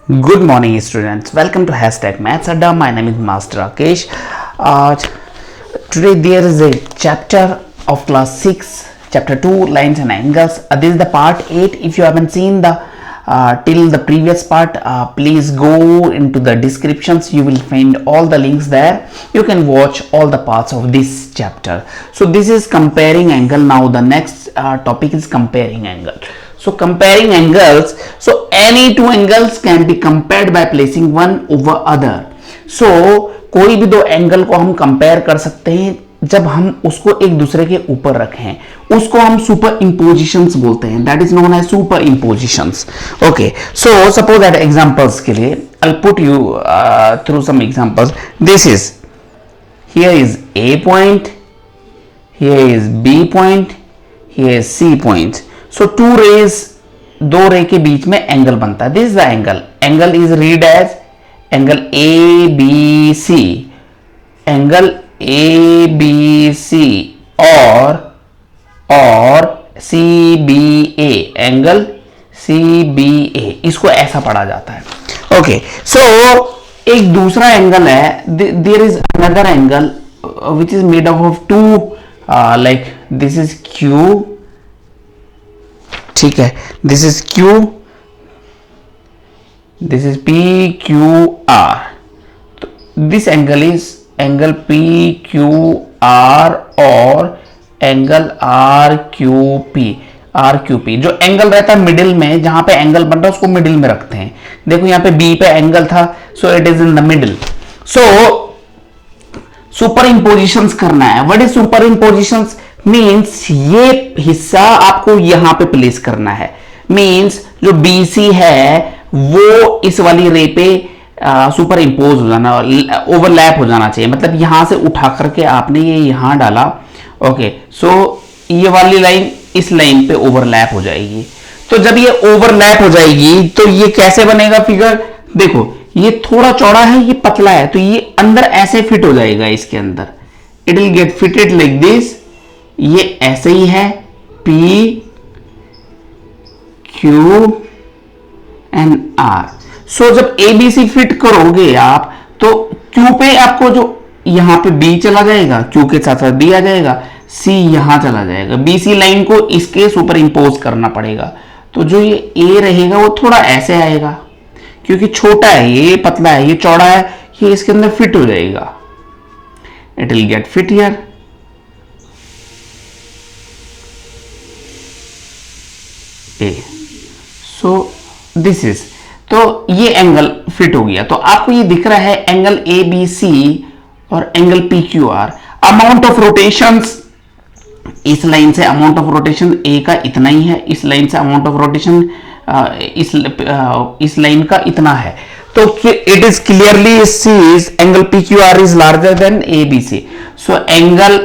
Good morning, students. Welcome to Hashtag Maths Adda. My name is Master Rakesh. Today there is a chapter of class 6, chapter 2, lines and angles. This is the part 8. If you haven't seen the till the previous part, please go into the descriptions. You will find all the links there. You can watch all the parts of this chapter. So this is comparing angle. Now the next topic is comparing angle. So comparing angles, so any two angles can be compared by placing one over other. So कोई भी दो angle को हम compare कर सकते हैं जब हम उसको एक दूसरे के ऊपर रखें, उसको हम सुपर इम्पोजिशंस बोलते हैं. That is known as super impositions. Okay, so suppose that examples के लिए I put you through some examples. This is here is A point, here is B point, here is C point. So two rays, दो ray के बीच में angle बनता है. This is the angle. Angle is read as angle A B C, angle A B C और C B A, angle C B ए. इसको ऐसा पढ़ा जाता है. ओके, सो एक दूसरा एंगल है. There is another angle which is made up of two, like this is Q. ठीक है, this is Q, this is P Q R. This angle is angle P Q R और angle R Q P. जो angle रहता है middle में, जहां पे angle बन रहा है उसको मिडिल में रखते हैं. देखो यहां पे बी पे एंगल था, so it is in the middle. So super impositions करना है. What is super impositions? Means ये हिस्सा आपको यहां पे प्लेस करना है. मीन्स जो BC है वो इस वाली रे पे सुपर इंपोज हो जाना, ओवरलैप हो जाना चाहिए. मतलब यहां से उठा करके आपने ये यहां डाला. ओके, सो ये वाली लाइन इस लाइन पे ओवरलैप हो जाएगी. तो जब ये ओवरलैप हो जाएगी तो ये कैसे बनेगा फिगर? देखो ये थोड़ा चौड़ा है, ये पतला है, तो ये अंदर ऐसे फिट हो जाएगा. इसके अंदर it will get fitted like this. ये ऐसे ही है, P Q एंड R. सो जब ABC फिट करोगे आप, तो Q पे आपको जो यहां पे B चला जाएगा, Q के साथ साथ B आ जाएगा, C यहां चला जाएगा. BC लाइन को इसके सुपर इंपोज करना पड़ेगा. तो जो ये A रहेगा वो थोड़ा ऐसे आएगा, क्योंकि छोटा है, ये पतला है, ये चौड़ा है, ये इसके अंदर फिट हो जाएगा. It will get fit here. A. So this is, तो ये एंगल फिट हो गया. तो आपको ये दिख रहा है एंगल ए बी सी और angle P Q R. Amount of rotations, इस लाइन से अमाउंट ऑफ रोटेशन ए का इतना ही है, इस लाइन से अमाउंट ऑफ रोटेशन इस लाइन का इतना है. तो it is clearly sees angle P Q R is larger than A B C. So angle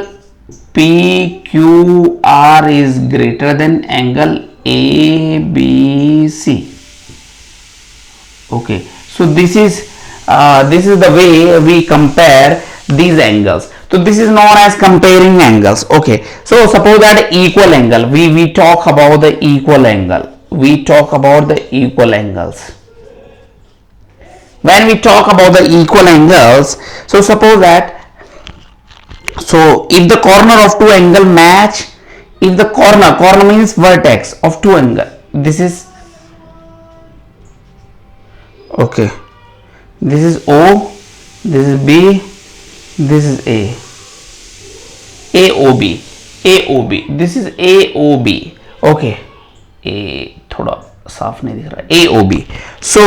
P Q R is greater than angle ABC. Okay, so this is the way we compare these angles. So this is known as comparing angles. Okay, so suppose that equal angle, we talk about the equal angle. We talk about the equal angles. When we talk about the equal angles, so suppose that, so if the corner of two angle match, if the corner means vertex of two angle, this is okay, this is O, this is B, this is A, AOB, this is AOB. okay, A थोड़ा साफ नहीं दिख रहा है, AOB. so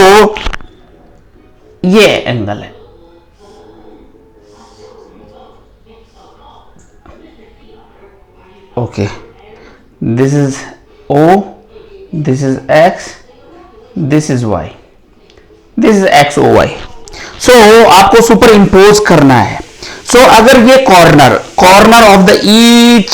ये angle है. okay, this is O, this is X, this is Y, this is XOY. so आपको super impose करना है. so अगर ये corner of the each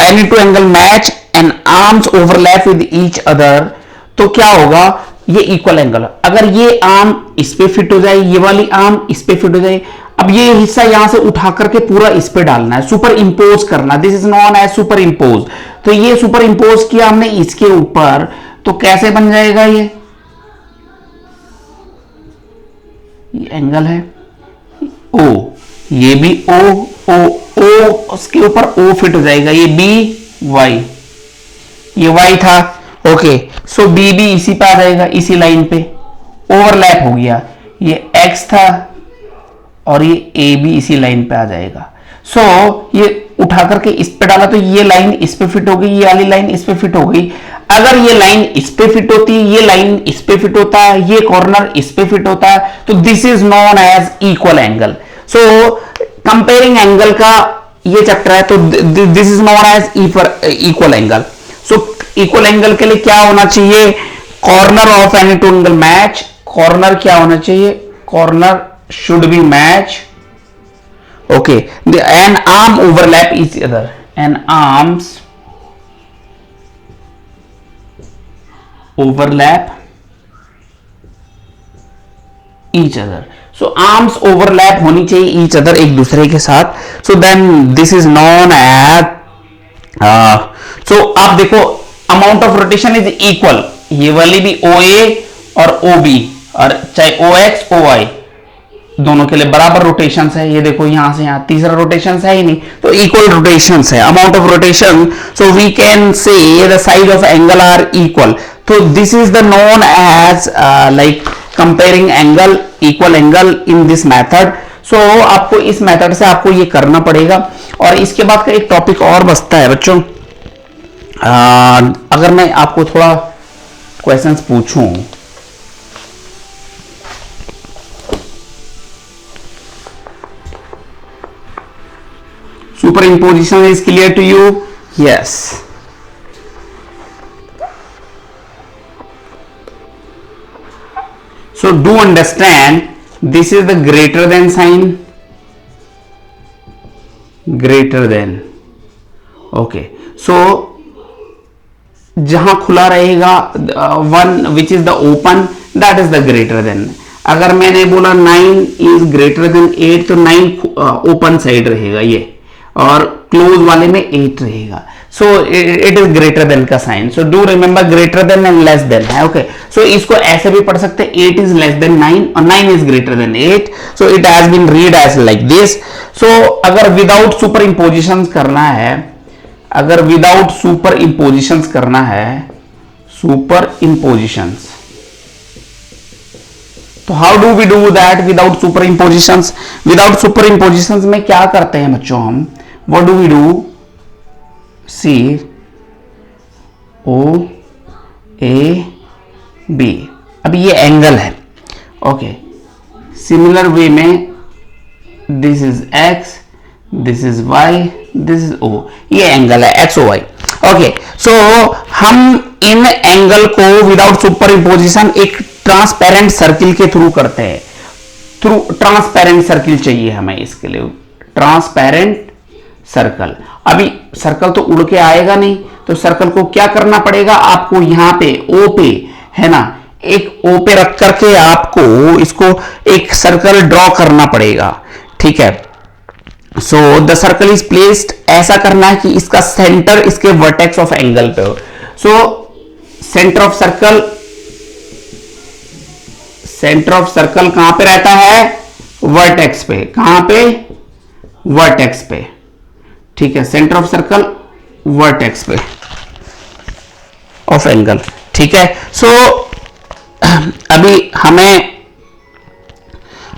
any two angle match and arms overlap with each other, तो क्या होगा? ये equal angle. अगर ये आर्म इस पे फिट हो जाए, ये वाली आर्म इस पे फिट हो जाए, अब ये हिस्सा यहां से उठा करके पूरा इस पे डालना है, सुपर इंपोज करना. This is known as superimpose. तो ये सुपर इंपोज किया हमने इसके ऊपर, तो कैसे बन जाएगा ये? ये एंगल है ओ, ये भी ओ ओ ओ, उसके ऊपर ओ फिट हो जाएगा, ये बी वाई, ये वाई था। ओके, सो बी भी इसी पे आ जाएगा, इसी लाइन पे ओवरलैप हो गया। ये एक्स था और ये ए भी इसी लाइन पे आ जाएगा। सो ये उठा करके इस पे डाला तो ये लाइन इस पे फिट हो गई, ये वाली लाइन इस पे फिट हो गई। अगर ये लाइन इस पे फिट होती, ये लाइन इस पे फिट होता है, ये कॉर्नर इस पे फिट होता है, तो this is known as equal angle. So comparing angle का ये चैप्टर है, तो this is known as equal angle. So equal angle के लिए क्या होना चाहिए? Corner of any two angle match. Corner क्या होना चाहिए? Corner should be match. Okay, an arm overlap each other, and arms overlap each other. So arms overlap होनी चाहिए each other, एक दूसरे के साथ. So then this is known as so आप देखो amount of rotation is equal, ये वाली भी OA और OB, और चाहे OX OY दोनों के लिए बराबर रोटेशंस है। ये देखो यहां से यहां तीसरा रोटेशंस है ही नहीं, तो इक्वल रोटेशंस है, amount of rotation. So we can say the side of angle are equal. तो this is the known as like comparing angle, equal angle in this method. सो आपको इस मेथड से आपको ये करना पड़ेगा। और इसके बाद का एक टॉपिक और बचता है बच्चों, अगर मैं आपको थोड़ा क्वेश्चंस पूछूं, superimposition is clear to you? Yes. So do understand this is the greater than sign, greater than. Okay, so जहां खुला रहेगा one which is the open, that is the greater than. अगर मैंने बोला 9 इज ग्रेटर देन 8, तो 9 open side रहेगा ये, और क्लोज वाले में 8 रहेगा। सो इट इज ग्रेटर देन का sign. So do remember greater than and less than है। ओके, सो इसको ऐसे भी पढ़ सकते हैं, 8 इज लेस देन 9 और 9 is greater then 8। So it has been read as like this. सो अगर विदाउट सुपर इंपोजिशन करना है, अगर विदाउट सुपर इंपोजिशन करना है, सुपर इंपोजिशंस, तो how do we do that without super इंपोजिशंस? Without super इंपोजिशंस में क्या करते हैं बच्चों हम? What do we do? C O A B। अभी ये एंगल है। ओके, सिमिलर वे में this is X, this is Y, this is O, ये एंगल है X O Y। ओके, सो हम इन एंगल को विदाउट सुपर इंपोजिशन एक ट्रांसपेरेंट सर्किल के थ्रू करते हैं। थ्रू ट्रांसपेरेंट सर्किल चाहिए हमें इसके लिए, ट्रांसपेरेंट सर्कल। अभी सर्कल तो उड़ के आएगा नहीं, तो सर्कल को क्या करना पड़ेगा आपको? यहां पे ओ पे है ना, एक ओ पे रख करके आपको इसको एक सर्कल ड्रॉ करना पड़ेगा। ठीक है, so the circle is placed, ऐसा करना है कि इसका सेंटर इसके वर्टेक्स ऑफ एंगल पे हो। So centre of circle, centre of circle कहां पे रहता है? वर्टेक्स पे। कहां पे? वर्टेक्स पे। ठीक है, सेंटर ऑफ सर्कल वर्टेक्स पे ऑफ एंगल। ठीक है, सो अभी हमें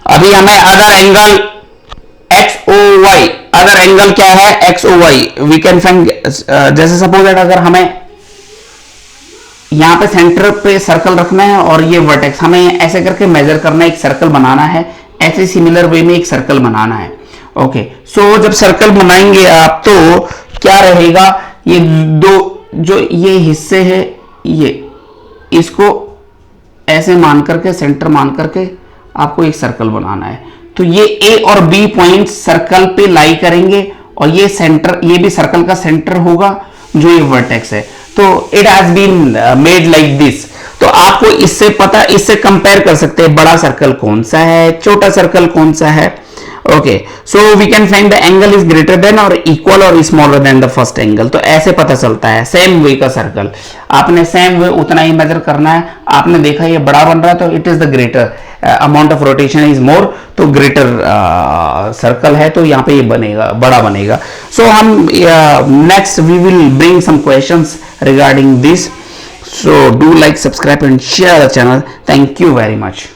other angle X O Y, other angle क्या है? X O Y. We can find, जैसे सपोज दैट अगर हमें यहां पे सेंटर पे सर्कल रखना है और ये वर्टेक्स, हमें ऐसे करके मेजर करना है, एक सर्कल बनाना है, ऐसे सिमिलर वे में एक सर्कल बनाना है। ओके, सो जब सर्कल बनाएंगे आप तो क्या रहेगा? ये दो जो ये हिस्से हैं, ये इसको ऐसे मान करके, सेंटर मान करके आपको एक सर्कल बनाना है। तो ये ए और बी पॉइंट सर्कल पे लाई करेंगे, और ये सेंटर, ये भी सर्कल का सेंटर होगा जो ये वर्टेक्स है। तो it has been made like this. तो आपको इससे कंपेयर कर सकते हैं बड़ा सर्कल कौन सा है, छोटा सर्कल कौन सा है। Okay, so we can find the angle is greater than और इक्वल और smaller than the first angle. तो ऐसे पता चलता है। सेम वे का सर्कल आपने सेम वे उतना ही मेजर करना है। आपने देखा ये बड़ा बन रहा है तो it is the greater amount of rotation is more, तो ग्रेटर सर्कल है तो यहाँ पे ये बनेगा, बड़ा बनेगा। सो हम next we will bring some questions regarding this. So do like, subscribe and share the channel. Thank you very much.